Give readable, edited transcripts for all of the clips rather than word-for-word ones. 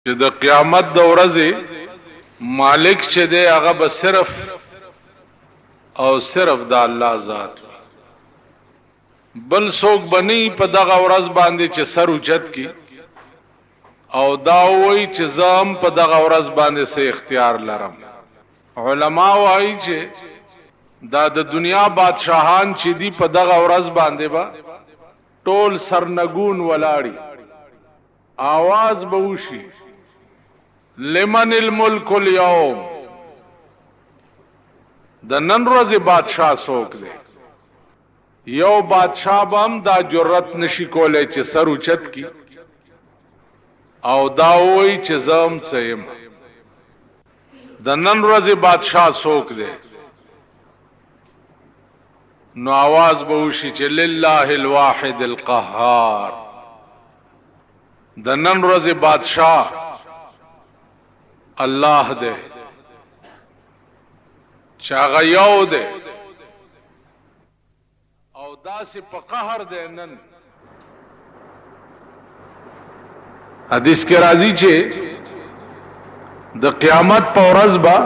چې د قیامت د ورځې مالک چې دی هغه به صرف او صرف د الله ذات بل څوک بنی په دغه ورځ باندې چې سر اوچت کی او دا وایي چې زم په دغه ورځ باندې سه اختیار لرم. علما وایي چې دا د دنیا بادشاہان چې دی په دغه ورځ باندې با ټول سرنګون ولاړی आवाज به وشي لمن الملک اليوم د نن ورځې بادشاہ څوک دی. یو بادشاہ بم دا جرأت نشي کولای چې سر اوچت کی او دا وایي چې زم څیم. د نن ورځې بادشاہ څوک دی نو आवाज به وشي چې لله الواحد القهار. د نن ورځې بادشاہ الله دې چاغه یو دې او داسې په قهر دې. نن حدیث کې راځي چې د قیامت په ورځ با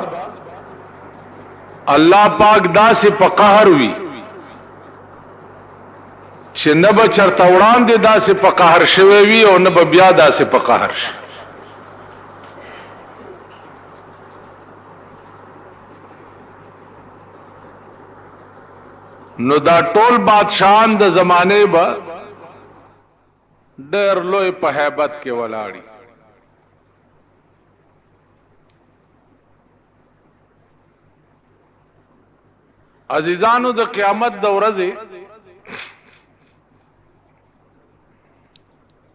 الله پاک داسې په قهر وي چې نه به چرته وړاندې داسې په قهر شوی وي او نه به بیا داسې په قهر شي. نو دا ټول بادشاہان د زمانه به ډېر لوی په هیبت کې ولاړی. عزیزانو د قیامت د ورځې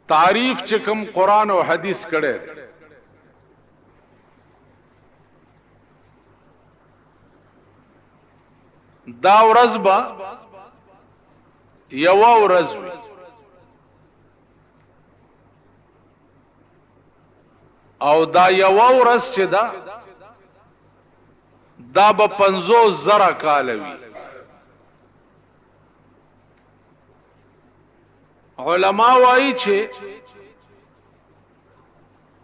تعریف چې کوم قرآن او حدیث کړي دا ورځ با یو ورځ وي او دا یو ورځ چې دا به 50,000 کال وي. علما وایي چې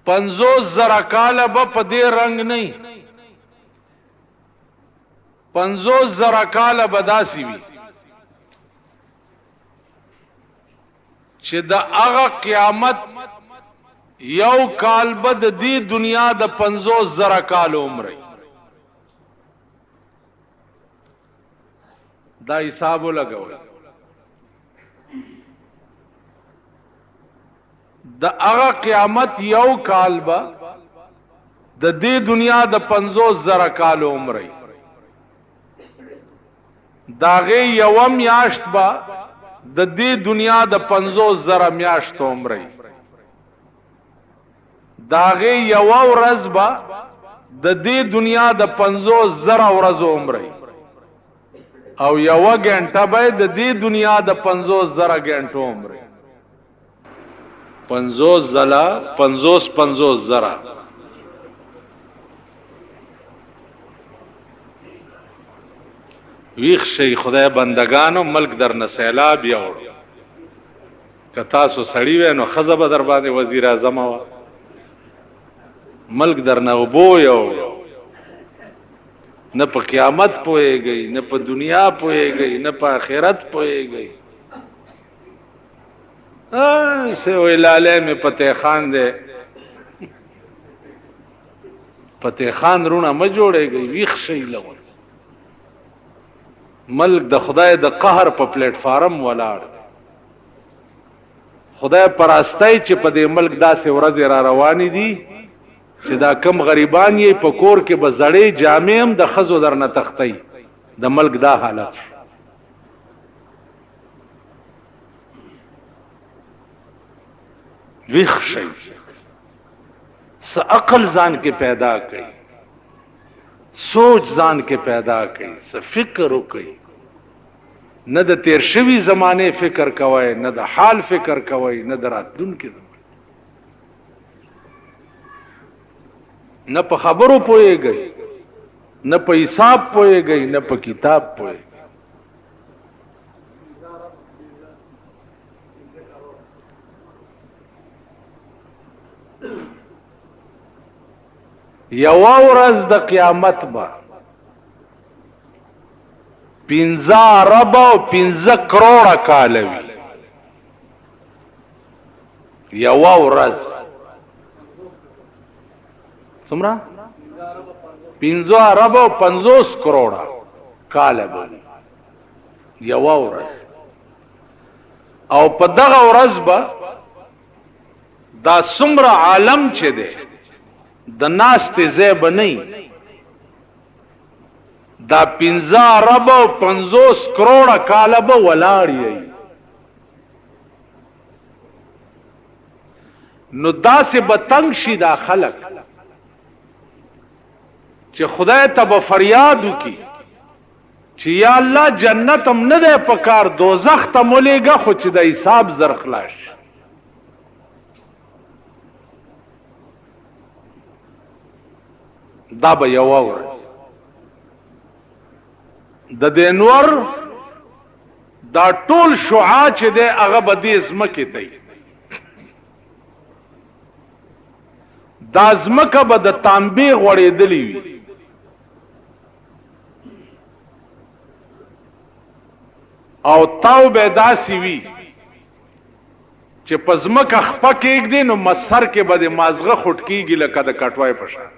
50,000 کال به په دې رنگ نه 50,000 کال به داسي وي چې د هغه قیامت یو کال به د دې دنیا د 50,000 کال عمر. دا حساب لګوي د هغه قیامت یو کال به د دې دنیا د 50,000 کال عمر. داغه یو میاشت با د دې دنیا د 50,000 میاشت عمر. داغه یو ورځ با د دې دنیا د 50,000 ورځ عمر او یو غنټه به د دې دنیا د 50,000 غنټو عمر. 50,000 ویخ شي خدای بندگانو ملک در نسیلاب یوړ که تاسو سړی وې نو خزه به در باندې وزیر اعظم وا ملک در نوبو یو نه په قیامت پويږي نه په دنیا پويږي نه په آخرت پويږي. سه ویلاله می پته خان دے پته خان رونه ما جوړېږي ویخ شي لول. ملک د خدای د قهر په پلیټ فارم ولاړ. خدای پراستای چې په دې ملک داسې ورځې را روانې دي چې دا کم غریبان یې په کور کې به زړې جامې هم د خزو درنه تختی. د ملک دا حالت ویخ شي. س عقل ځان کې پیدا کړي سوچ ځان کې پیدا کړي س فکر وکړي. نه د تیر شوی زمانه فکر کوي نه د حال فکر کوي نه د راتلونکي نه په خبرو پويږي نه په حساب پويږي نه په کتاب پويږي. یو ورځ د قیامت به 15 ارب او 15 کروڑه کال وي یو ورځ څومره 15 ارب او 50 کروڑه کال به یو ورځ او په دغه ورځ به دا څومره عالم چې دی د ناستې ځای به نه دا 15 ارب او 50 کروڑه کاله به ولاړ یې نو داسې به تنگ شي دا خلق چې خدای ته به فریاد وکړي چې یا الله جنت هم نه دی پکار دوزخ ته مولېږه خو چې د حساب زر خلاص دا به یو ورځ د دې نور دا ټول شعاع چې دی هغه به دې ځمکې دی دا ځمکه به د تانبې غوړېدلې وي او تاو به داسې وي چې په ځمکه خپه کېږدي نو مسر کې به د مازغه خوټ کېږي لکه د کټوای په شان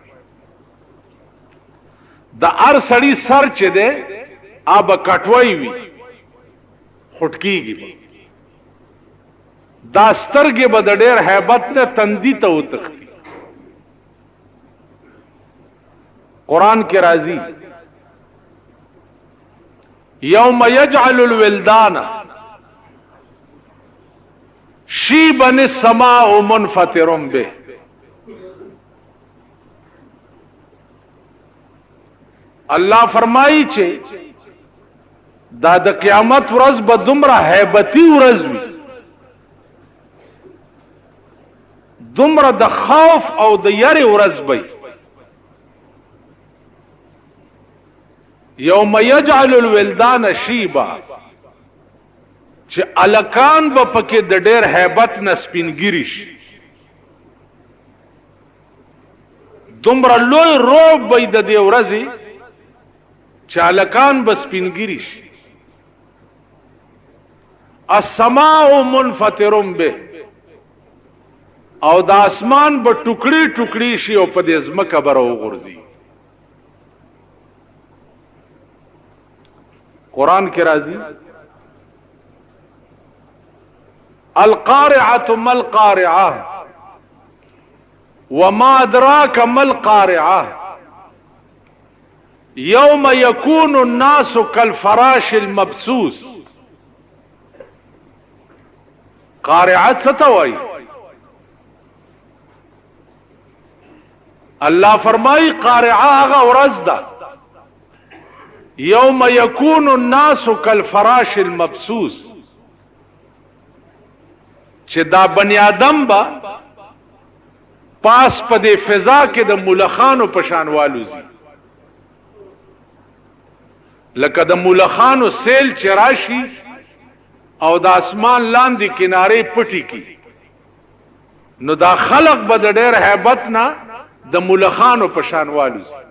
د هر سړي سر چې دی آب کټوای وي خوټ کېږي دا سترګې به د ډېر هیبت نه تندي ته وتښتي قرآن کې راځي یوم یجعل الولدان شیبا السماء منفطر به الله فرمایي چې دا د قیامت ورځ به دومره هیبتي ورځ وي دومره د خوف او د یری ورځ وي یوم یجعل الولدان شیبا چې الکان به پکې د ډېر هیبت نه سپینګیری شي دومره لوی روب وي د دې ورځې چې الکان به سپینګیری شي السماء منفطر به او د اسمان به ټوکړي ټوکړي شي او په دې ځمکه به راوغورځي قرآن کې راځي القارعة ما القارعة وما أدراك ما القارعة يوم يكون الناس كالفراش المبثوث قارعة ستوي الله فرمای قارعة هغه ورځ ده یوم یکون الناس کالفراش المبثوث چې دا بنی آدم با پاس په دې فضا کې د ملخانو په شان والوزي لکه د ملخانو سیل چې راشي او د اسمان لاندې کنارې پټي کی نو دا خلق به د ډېر هیبت نه د ملخانو په شان والوزي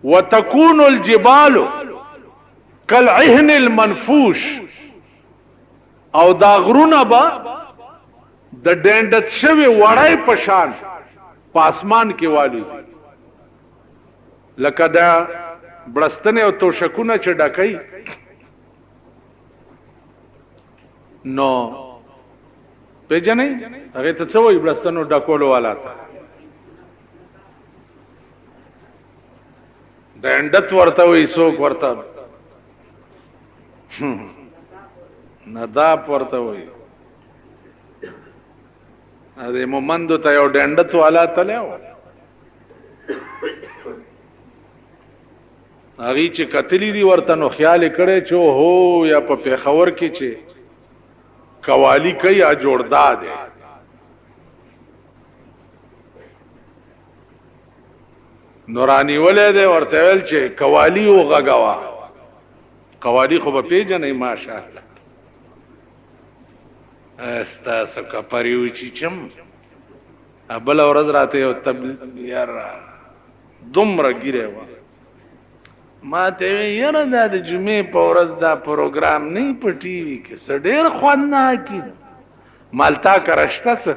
وتكون الجبال كالعهن المنفوش او دا غرونه با د ډنډت شوی وړای پشان پاسمان کې والوزي لکه دا بړستنه او توشکونه چې ډکای نو پیژنې هغه ته څه وایي بړستنو ډکولو والا ته د اندت ورته وي څوک ورته نداب ورته وي ا دې مومندو ته یو ډندت والا تلو هغه چې قتلی دی ورته نو خیال کړي چې هو یا په پیښور کې چې قوالی کوي ا جوړدا ده نورانی ولې ده ورته ول چې قوالی او غغوا قوالی خو به پیژنې ماشاءالله استاسو کا پریو چې چم بل ورځ راته یو تبلیغ یار دومره ګیره و ما ته یاره دا د جمعې په ورځ دا پروګرام نه په ټي وي کې څه ډېر خوند نه کی مالتا کرشته څه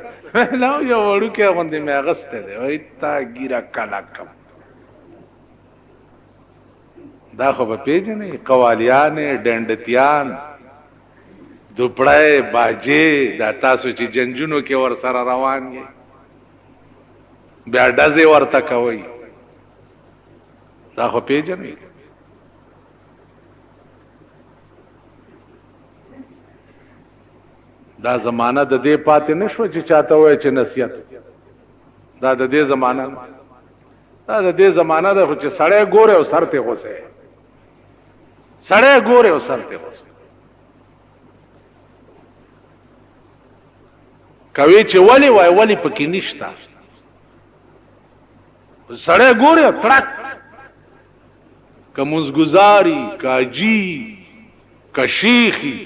نو یو وړوکی غوندې مې اغستی دی وایي تا ګیره کله کم دا خو به پېژنې قوالیانې ډنډتیان دوپړی باجې دا تاسو چې جنجونو کې ورسره روان یې بیا ډزې ورته کوئ دا خو پېژنئ دا زمانہ د دې پاتې نه شوه چې چاته وایي چې نصیحت دا د دې زمانہ دا د دې زمانہ ده خو چې سړی ګورې او سر ته غوسه سړی ګورې او سر ته غوسه کوي چې ولی وای ولی پکې نشته سړی ګورې او تړک که مزګزاري کاجی که شیخي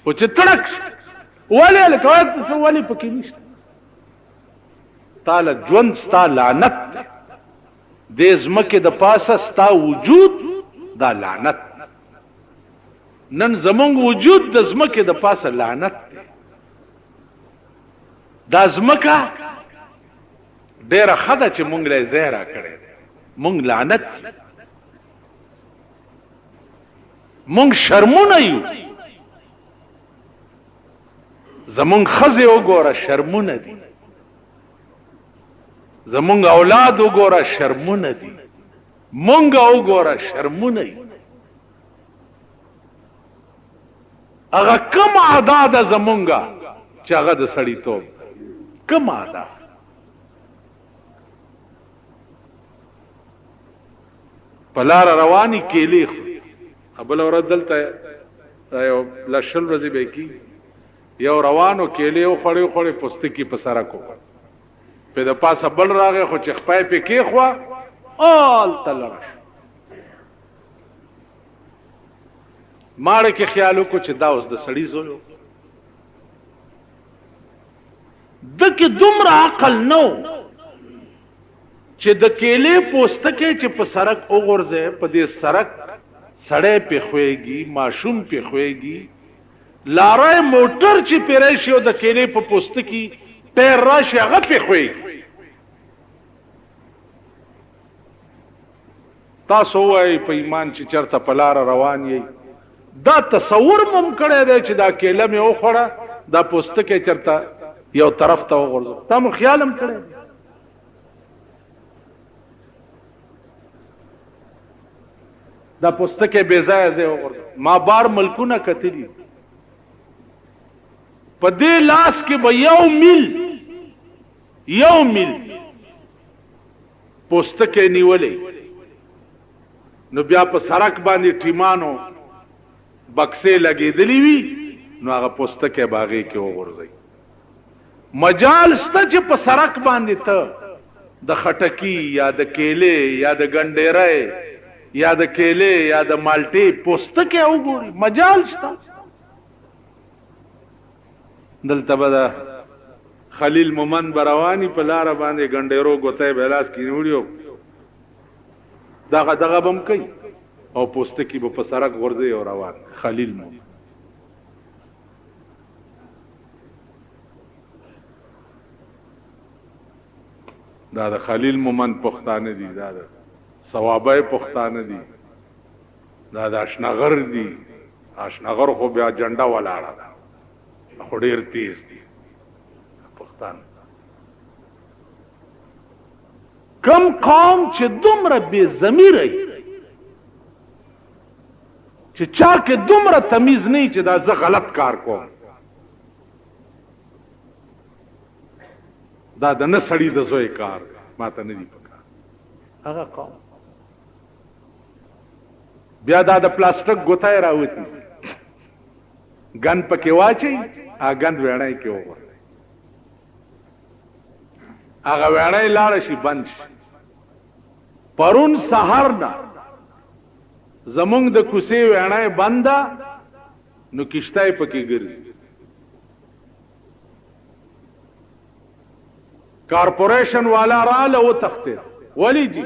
او چې تړک ولی لکه ولی پکې نشته تاله ژوند ستا لعنت دې ځمکې د پاسه ستا وجود دا لعنت نن زمونږ وجود د ځمکې د پاسه لعنت دی دا ځمکه ډېره ښه ده چې مونږ له ځای راکړی دی مونږ لعنت مونږ شرمونه یو زمونږ ښځې وګوره شرمونه دي زمونږ اولاد وګوره شرمونه دي مونږ وګوره شرمونه یو هغه کوم ادا ده زمونږه چې هغه د سړیتوب کوم ادا په لاره رواني کیلې خو بله ورځ دلته یو لشل ورځې به کي یو روانو کیلې وخوړې وخوړې پوستکي په سړک وکړ په د پاسه بل راغی خو چې خپای پې کېښوه هلته لاړه ماړه کې خیال وکړو چې دا اوس د سړي زوی و ده کې دومره عقل نه و چې د کیلې پوستکی چې په سړک وغورځی په دې سړک سړی پې خویږي ماشوم پې خویږي لاره موټر چې پې راشي او د کیلې په پوستکي ټیر راشي هغه پې خویږي تاسو ووایئ په ایمان چې چېرته په لاره روان یئ دا تصور مم کړی دی چې دا کیله مې وخوړه دا پوستکی چېرته یو طرف ته وغورځو تا مو خیال هم کړی دی دا پوستکی بې ځایه ځای وغورځو ما بار ملکونه کتلي په دې لاس کې به یو میل پوستکی نیولی نو بیا په سړک باندې ټیمانو بکسې لګېدلې وي نو هغه پوستکی به هغې کې وغورځوي مجال شته چې په سړک باندې ته د خټکي یا د کیلې یا د ګنډېرۍ یا د کیلې یا د مالټې پوستکی وګوري مجال شته دلته به د خلیل مومند به رواني په لاره باندې ګنډېرو ګوتی به لاس کې نیولي دغه به هم کوي او پوستکی به په سړک غورځوي او روان خلیل مومند دا د خلیل مومند پښتانه دي دا د ثوابه پښتانه دي دا د اشنغر دي اشنغر خو بیا جنډه ولاړه ده خو ډېر تیز دي پښتانه کم قوم چې دومره بې ضمیره چې چا کې دومره تمیز نه چې دا زه غلط کار کوم دا د نه سړي د زوی کار ما ته نه دي پکار هغه قوم بیا دا د پلاستیک ګوتای راوتی ګن پکې واچي هغه ګند ویړای کې وغورځي هغه ویړای لاړ شي بند شي پرون سحر نه زمونږ د کوڅې ویړای بنده نو کشتای پکې ګرځي کارپوریشن والا راله وتښتېد. ولې جي؟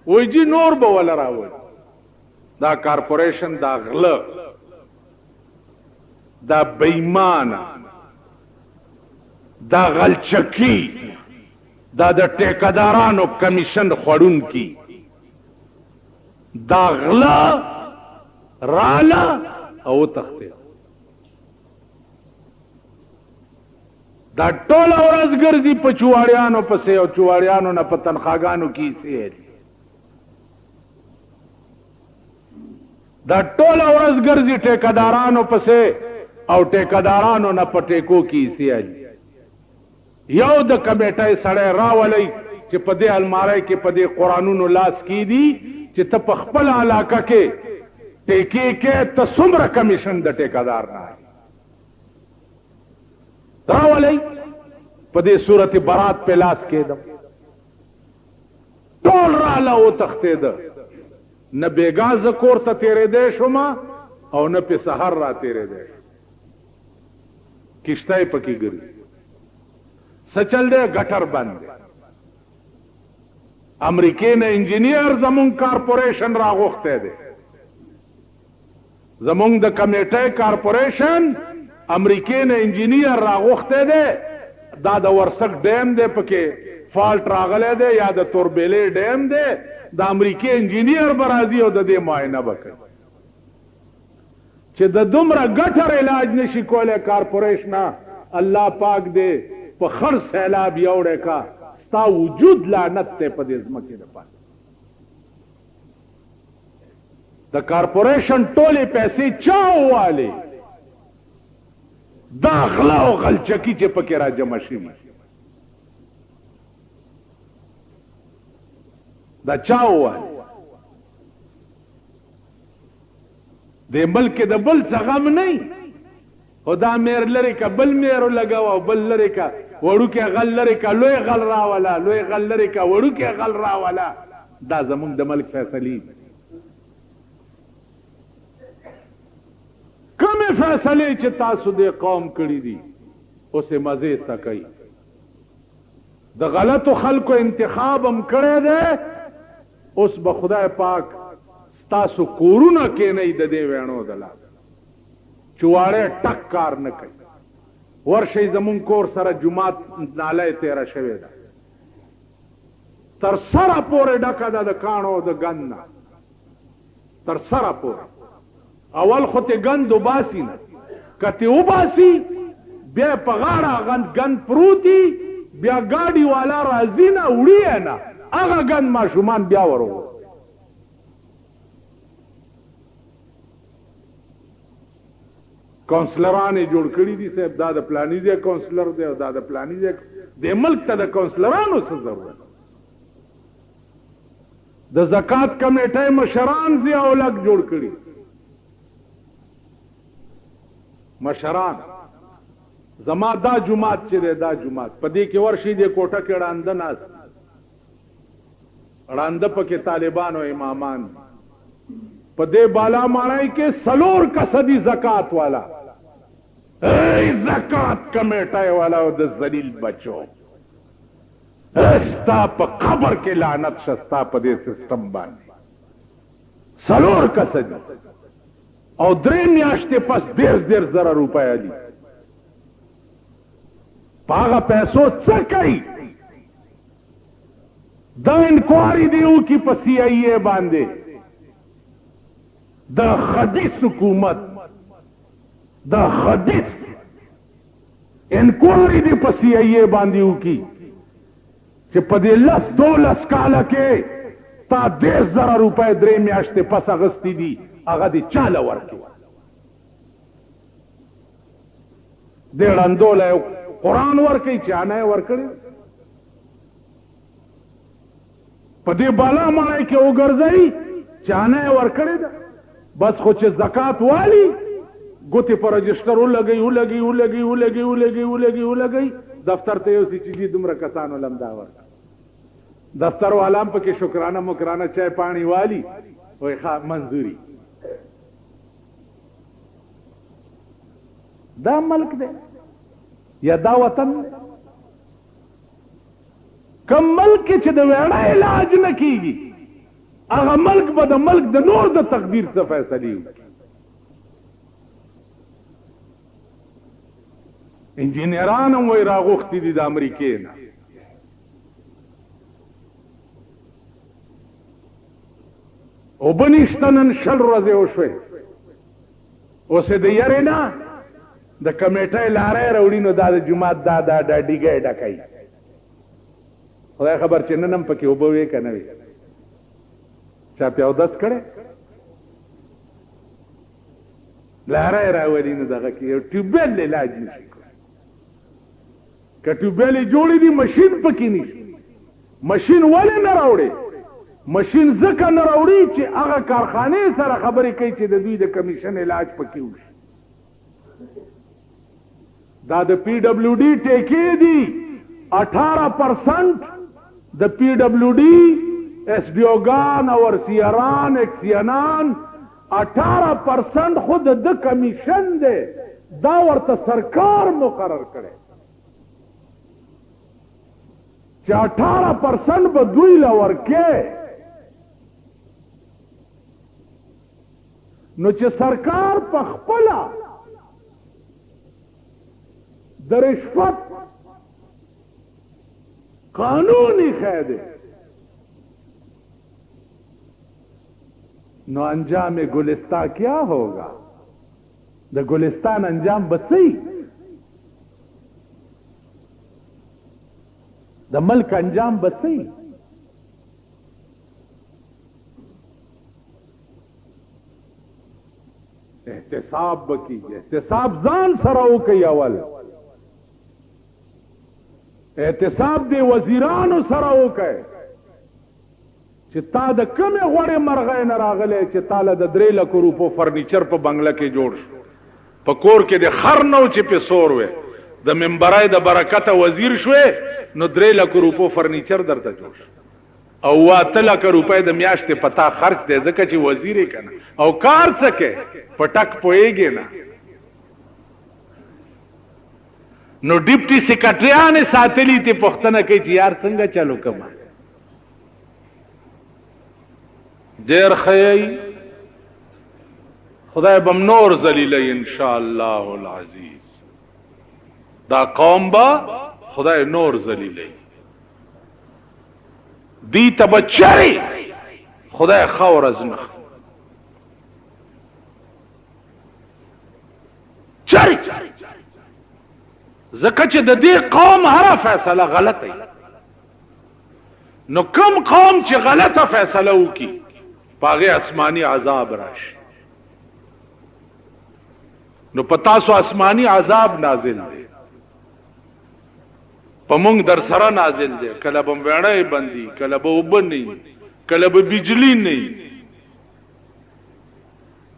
وایي جي نور به وله راولي. دا کارپوریشن دا غله، دا بېیمانه، دا غلچکی، دا د ټیکدارانو کمیشن خوړونکي، دا غله راله او وتښتېد. دا ټوله ورځ ګرځي په چواړیانو پسې او چواړیانو نه په تنخواګانو کې حصې اخلي. دا ټوله ورځ ګرځي ټیکدارانو پسې او ټیکدارانو نه په ټیکو کې حصې اخلي. یو د کمیټۍ سړی راولئ چې په دې المارۍ کې په دې قرآنونو لاس کې دي چې ته په خپله علاقه کې ټیکې کې ته څومره کمیشن د ټیکدار نه راولئ. په دې صورت برات په لاس کېدم، ټول راله وتښتېده. نه بېګا زه کور ته تېرېدی شوم او نه پې سهار را تېرېدی شوم. کشتی پکې ګرځي. څه چل دی؟ ګټر بند دی. امریکې نه انجینیر زمونږ کارپوریشن راغوښتی دی. زمونږ د کمیټۍ کارپوریشن امریکې نه انجینیر راغوښتی دی. دا د ورسک ډیم دی، پکې فالټ راغلی دی، یا د توربیلې ډیم دی. د امریکې انجینیر به راځي او د دې معاینه به کوي. چې د دومره ګټر علاج نشي کولی کارپوریشنه، الله پاک دی په خړ سیلاب یوړی کا. ستا وجود لعنت دی په دې ځمکې دپاره. د کارپوریشن ټولې پیسې چا ووالې؟ دا غلا او غلچکی چې پکې را جمع شوي، دا چا ووالې؟ دې ملک د بل څه غم نه، خو دا میر لرې که بل میر ولګوه او بل لرې که وړوکی غل لرې که لوی غل راوله، لوی غل لرې که وړوکی غل راوله. دا زمونږ د ملک فیصلې دي. کومې فیصلې چې تاسو دې قوم کړي دي اوس یې مزې څکئ. د غلطو خلکو انتخاب هم کړی دی. اوس به خدای پاک ستاسو کورونه کېنئ د دې ویڼو د لاس. چواړی ټک کار نه کوي. ورشئ زمونږ کور سره جومات نالی تېره شوې ده، تر سره پورې ډکه ده د کاڼو د ګند نه، تر سره پورې. اول خو ته ګند وباسي نه، که ته وباسي بیا په غاړه ګند پروتي، بیا ګاډي والا راځي نه وړي یې نه، هغه ګند ماشومان بیا ورغو. کونسلران یې جوړ کړي دي صاحب، دا د پلاني ځای کونسلر دی او دا د پلاني ځای. دې ملک ته د کونسلرانو څه ضرورت؟ د زکات کمیټۍ مشران ضیاء الحق جوړ کړي. مشران زما دا جماعت چې دی، دا جماعت په دې کې ورشي دې کوټه کې ړانده ناست، ړانده پکې طالبان او امامان. په دې بالا ماړی کې 4 کسدي زکات والا، ای زکات کمیټۍ والا او د ذلیل بچو، ستا په قبر کې لعنت شه ستا په دې سسټم باندې. 4 کسدي او 3 میاشتې پس 10,000 روپۍ دي. په هغه پیسو څه کوي؟ دا انکوایري دی وکړي په CIA باندې. د خدیث حکومت، د خدیث انکوایري دی په CIA باندې وکړي چې په دې 10-12 کاله کې تا 10,000 روپۍ 3 میاشتې پس اخیستې دي، هغه دې چاله ورکړي. دې ړندو له قرآن ورکړي، چانه یې ورکړي. په دې بالا ماړی کې وګرځئ، چانه یې ورکړې ده. بس خو چې زکات والی ګوتې په رجسټر ولګئ، دفتر ته یوسي چې دې دومره کسانو لم دا ورکړه. دفتر والا هم پکې شکرانه مکرانه چای پاڼې والی، وایي ښه منظوري. دا ملک دی یا دا وطن دی؟ کم ملک چې د ویړه علاج نه کیږي هغه ملک به د ملک د نور د تقدیر څخه فیصلې وکړي. انجینران هم وایي راغوښتي دي د امریکې نه. اوبه نشته نن 6 ورځې وشوې اوس یې د یارې نه د کمیټۍ لارۍ راوړي نو دا د جومات دا ډیګی ډکوي. خدای خبر چې نن هم پکې اوبه وې که نه وې چا پې اودس کړی لارۍ راولي نو دغه کې یو ټیوبویل علاج نشي کړی. که ټیوبویل یې جوړې دي مشین پکې نشي. مشین ولې نه راوړې؟ مشین ځکه نه راوړي چې هغه کارخانې سره خبرې کوي چې د دوی د کمیشن علاج پکې وشي. دا د پی ډبلیو ډي ټیکې دي 18% د پی ډبلیو ډي ایس ډي اوګان او ارسیاران اکسیانان 18% خود د کمیشن دی. دا ورته سرکار مقرر کړي چې 18% به دوی له ورکې. نو چې سرکار په خپله د رشوت قانونی خیده نو انجام گلستہ کیا ہوگا؟ د گلستان انجام بسی د ملک انجام بسی. احتساب بکی احتساب ځان سره وکي. اول احتساب دی وزیرانو سره وکي چې تا د کمې غوړې مرغۍ نه راغلی چې تاله د 3 لکو روپو فرنیچر په بنگله کې جوړ شو. په کور کې د خر نو چې په سور وې د منبرای د برکته وزیر شوې نو 3 لکو روپو فرنیچر درته جوړ شو او 8 لکه روپۍ د میاشتې پتا خرچ دی ځکه چې وزیر یې کنه او کار څه کې پټک پوهیږي نه. نو ډیپټي سیکرټریان ساتلی ته پښتنه کوي چې یار څنګه چالو کما ډیر خی خدای بم نور ذلیلې ان شاء الله العزیز. دا قوم با خدای نور ذلیلې دی تبچری خدای خور از نخ چری زکه چې د دې قوم هر فیصله غلطه نو کم قوم چې غلطه فیصله وکي پاغه آسمانی عذاب راشي. نو پتا سو آسمانی عذاب نازل دی پمونږ در سره نازل دی. کله به وړای بندي کله به وبني کله به بجلی نه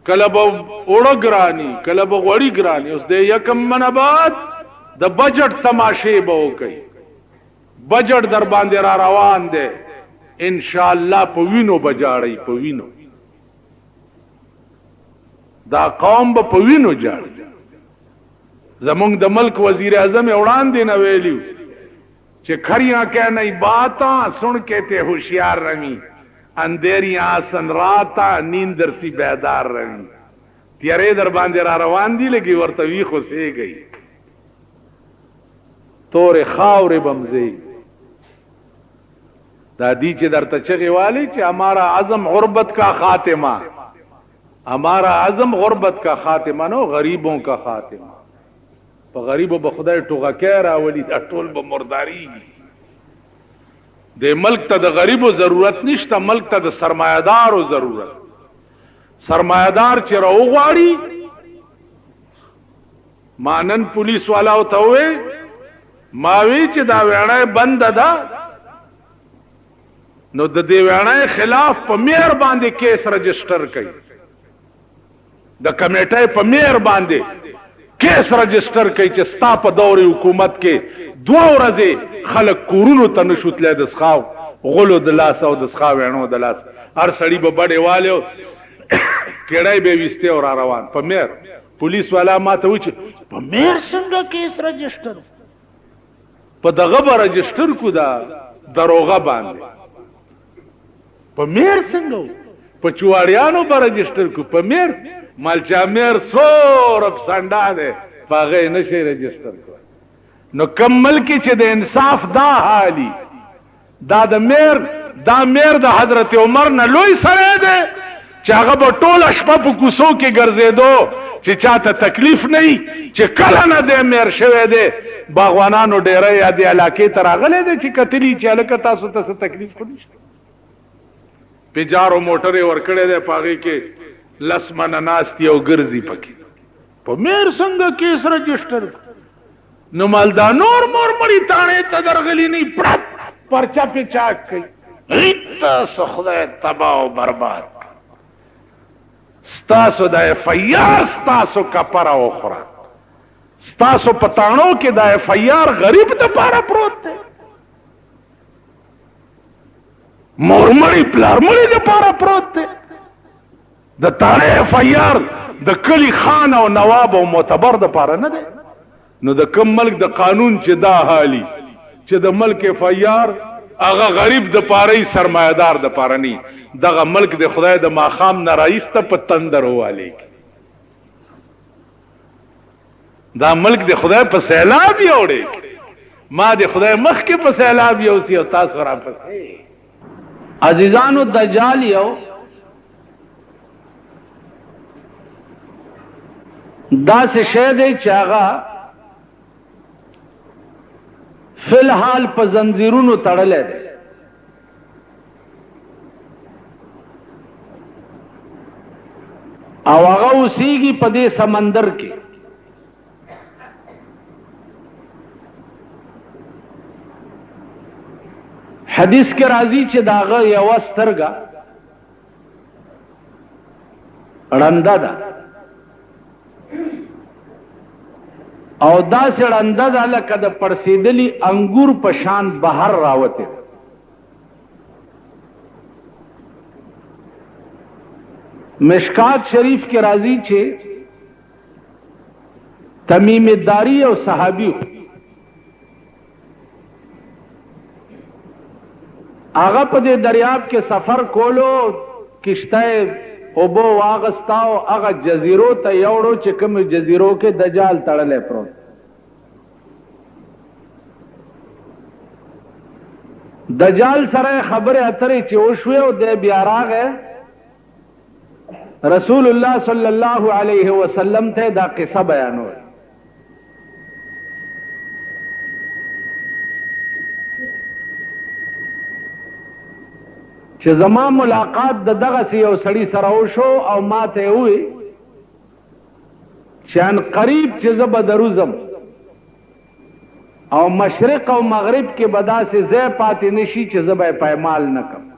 کله به اورګرانی کله به غوړی ګرانی. اوس د یکم من بعد د بجټ تماشې به وکي. بجټ در باندې را روان دی ان شاء الله په وینو بجاړي په وینو. دا قوم به په وینو جاړي. زمونږ د ملک وزیر اعظم وړاندې نه ویلیو چې کھریاں کہ نہیں باتاں سن کے تے ہوشیار رہی اندھیریاں سن راتا نیندر سی بیدار رہی. تیارے در باندې را روان دی لګي ورته وی خو سي گئی تور خاور بمزي. دا دی چې درته چغي والی چې ہمارا عزم غربت کا خاتمہ ہمارا عزم غربت کا خاتمہ نو غریبوں کا خاتمہ. په غریبو به خدای ټوغکې راولي دا ټول به مرداري. د ملک ته د غریبو ضرورت نشته ملک ته د سرمایدارو ضرورت. سرمایدار چې راوغواړي مانن پولیس والا او ته وې ماوي چې دا ویړای بند ده نو د دې ویړای خلاف په میر باندې کیس رجسٹر کړي. د کمیټې په میر باندې کیس رجسٹر کوي چې ستا په دور حکومت کې 2 ورځې خلک کورونو ته نشوتلې د ښخاو غلو د لاس او د ښخاو وینو د لاس هر سړی به بډې والو کېړای به وسته او را روان په میر. پولیس والا ماته و چې په میر څنګه کیس رجسٹر په دغه به رجسٹر کو دا دروغه باندې په میر څنګه په چواړیانو به رجسټر کو په میر مالچا میر سورب سنډا ده پاغه نشي رجسټر کو نو کم ملکی چې د انصاف دا حالي دا د میر د حضرت عمر نه لوی سره ده چې هغه به ټول شپه په کوڅو کې ګرځېدو چې چاته تکلیف نه چې کله نه د میر شوی دی باغوانانو ډیره یا د علاقې ته راغلی دی چې کتلی چې هلکه تاسو ته څه تکلیف خو نشته پیجارو موټرې ورکړی دی په هغې کې لس منه ناستي او ګرځي پکې په میر څنګه کیس رجسټر نو مالدا نور مور مړي تاڼې ته درغلي نه پړپ پرچا پې چاک کوي تاسو خدای تباه او برباد ستاسو د اف ای آر ستاسو کپره وخوره ستاسو پتاڼو کې د اف ای آر غریب د پاره پروت دی مورمړی پلارمړی د پاره پروت دی د تاڼې اف ای آر د کلی خان او نواب او معتبر د پاره نه دی نو د کم ملک د قانون چې دا حالي چې د ملک اف ای آر هغه غریب د پاره سرمایدار د پاره نه دغه ملک د خدای د ماخام نه رایسته په تندر والی دا ملک د خدای په سیلاب یوړي ما د خدای مخ کې په سیلاب یوسی او تاسو را پسې عزیزانو دجال یو دا سه شی دی چې هغه فی الحال په زنجیرونو تړلی دی او هغه اوسیږي په دې سمندر کې حدیث کې راځي چې داغه یو سترګه ړنده ده او دا سه ړنده ده لکه د پړسېدلي انګور په شان بهر راوته مشکات شریف کے راضی چھے تمیم داری او صحابی آغا پا دے دریاب کے سفر کولو کشتہ اوبو واغستاو آغا جزیرو تا یوڑو چکم جزیرو کے دجال تڑلے پرو دجال سرے خبر اتری چوشوے او دے بیاراغ ہے رسول اللہ صلی اللہ علیہ وسلم ته دا قصه بیانول چې زما ملاقات د دغه یو سړي سره وشو او ما ته وی چې ان قریب چې زه به دروزم او مشرق او مغرب کې به داسې ځای پاتې نشي چې زه به پایمال نه کړم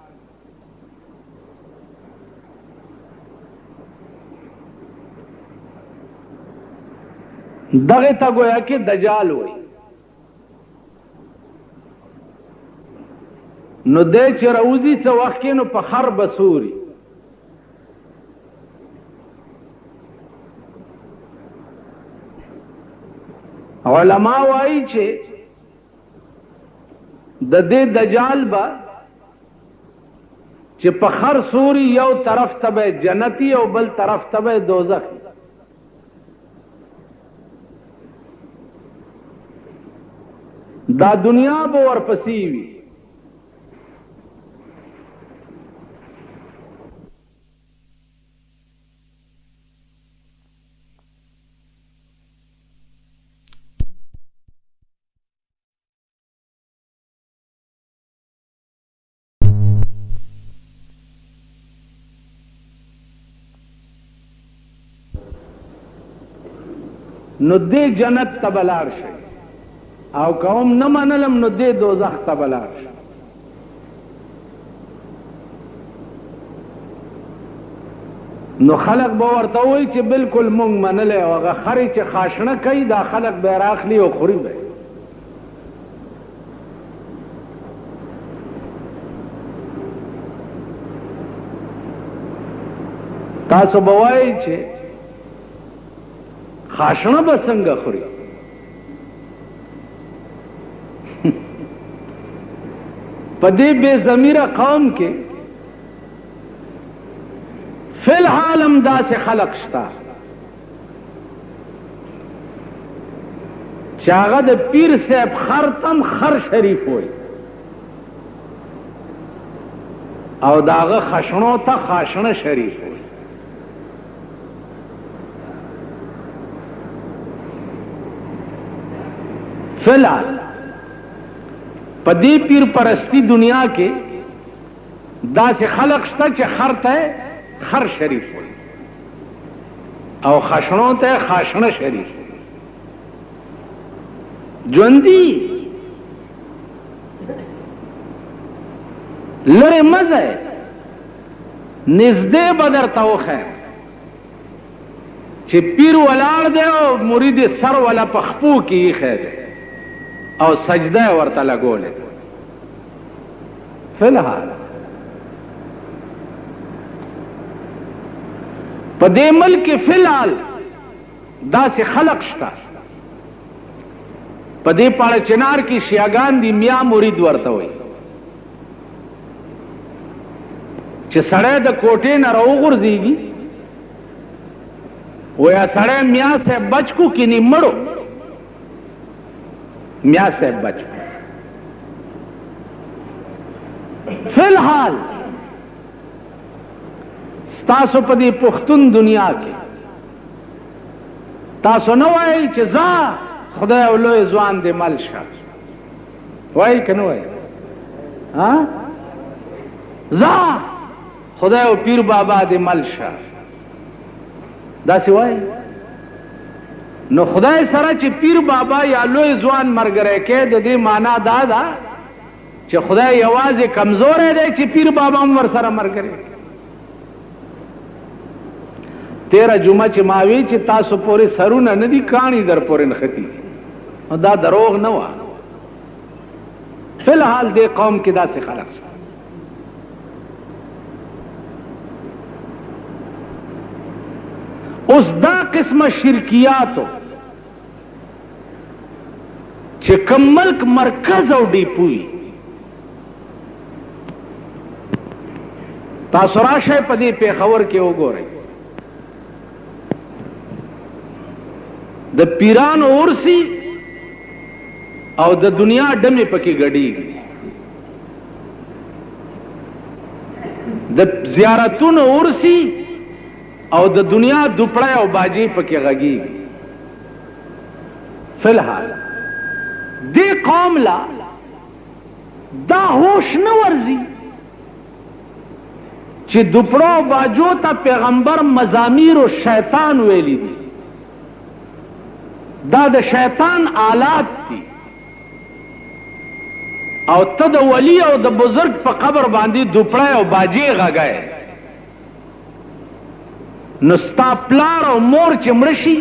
دغه تا گویا کې دجال وای نو دې چې راوځي څه وخت کې نو په خر بسوري علماء وایي چې د دې دجال با چې په خر سوري یو طرف ته جنتی او بل طرف ته دوزخ دا دنیا به ورپسې وي نو دې جنت ته بلار شي او کوم نه منلم نو دې دوزخ ته بلار شي نو خلق به ورته وایي چې بالکل مونږ منلی او هغه خرې چې خاشنه کوي دا خلق به راخلي او خوري به تاسو به وایئ چې خاشنه به څنګه خوري پدې بے ضمیره قوم کې فی الحال هم داسې خلق شته چې هغه د پیر صاحب خر تم خر شریف وي او د هغه خشنو ته خاشنه شریف وي. فی الحال په دې پیر پرستی دنیا کې داسې خلق شته چې خر ته خر شریف وي او خشنو ته خاشنه شریف وي. ژوندي لرې مزه نږدې به درته وښیم چې پیر ولاړ دی او مرید سر ولا په خپو کې ایښی دی او سجده ورته لګولې. فی الحال په دې ملک کې فی الحال داسې خلق شته په دې پاړه چنار کې شیعاګان دي میا مرید ورته وایي چې سړی د کوټې نه راوغورځېږي ویا سړی میا صاحب بچکو کینی مړو میا صاحب بچکو. فی الحال ستاسو په دې پښتون دنیا کې تاسو نه وایئ چې ځه خدای او لوی ځوان دې مل شه وایي که نه وایي ځه خدای او پیر بابا دې مل شه داسې وایي نو خدای سره چې پیر بابا یا لوی ځوان ملګری کې د دې معنا دا ده چې خدای یوازې کمزوری دی چې پیر بابا هم ورسره ملګری. تیره جمعه چې ما وی چې تاسو پورې سرونه نه دي کاڼي در پورې نښتي نو دا دروغ نه وه. فی الحال دې قوم کې داسې خلق شته. اوس دا قسمه شرکیاتو چې کوم ملک مرکز او ډیپوي تاسو راشئ په دې پېښور کې وګورئ د پیرانو ورسي او د دنیا ډمې پکې ګډېږي د زیارتونو ورسي او د دنیا دوپړی او باجې پکې غږېږي. فی الحال دې قوم لا دا هوش نه ورځي چې دوپړو او باجو ته پیغمبر مزامیر و شیطان ویلی دي دا د شیطان آلات دي او ته د ولی او د بزرگ په قبر باندې دوپړی او باجې غږی نو ستا پلار او مور چې مړه شي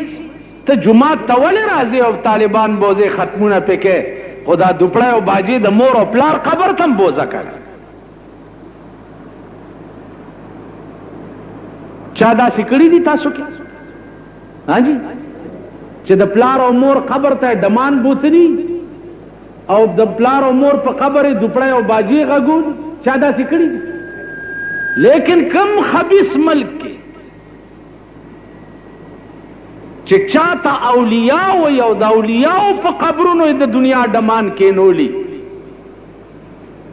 ته جومات ته ولې راځې او طالبان بوځې ختمونه پکې خو دا دوپړی او باجې د مور او پلار قبر ته هم بوځه کړه. چا داسې کړي دي تاسو کې جی چې د پلار او مور قبر ته ډمان بوتني او د پلار او مور په قبر یې دوپړی او باجې غږول چا داسې کړي دي. لیکن کم خبیث ملک کې چې چاته اولیاء وي او د اولیاء په قبرونو د دنیا ډمان کینولی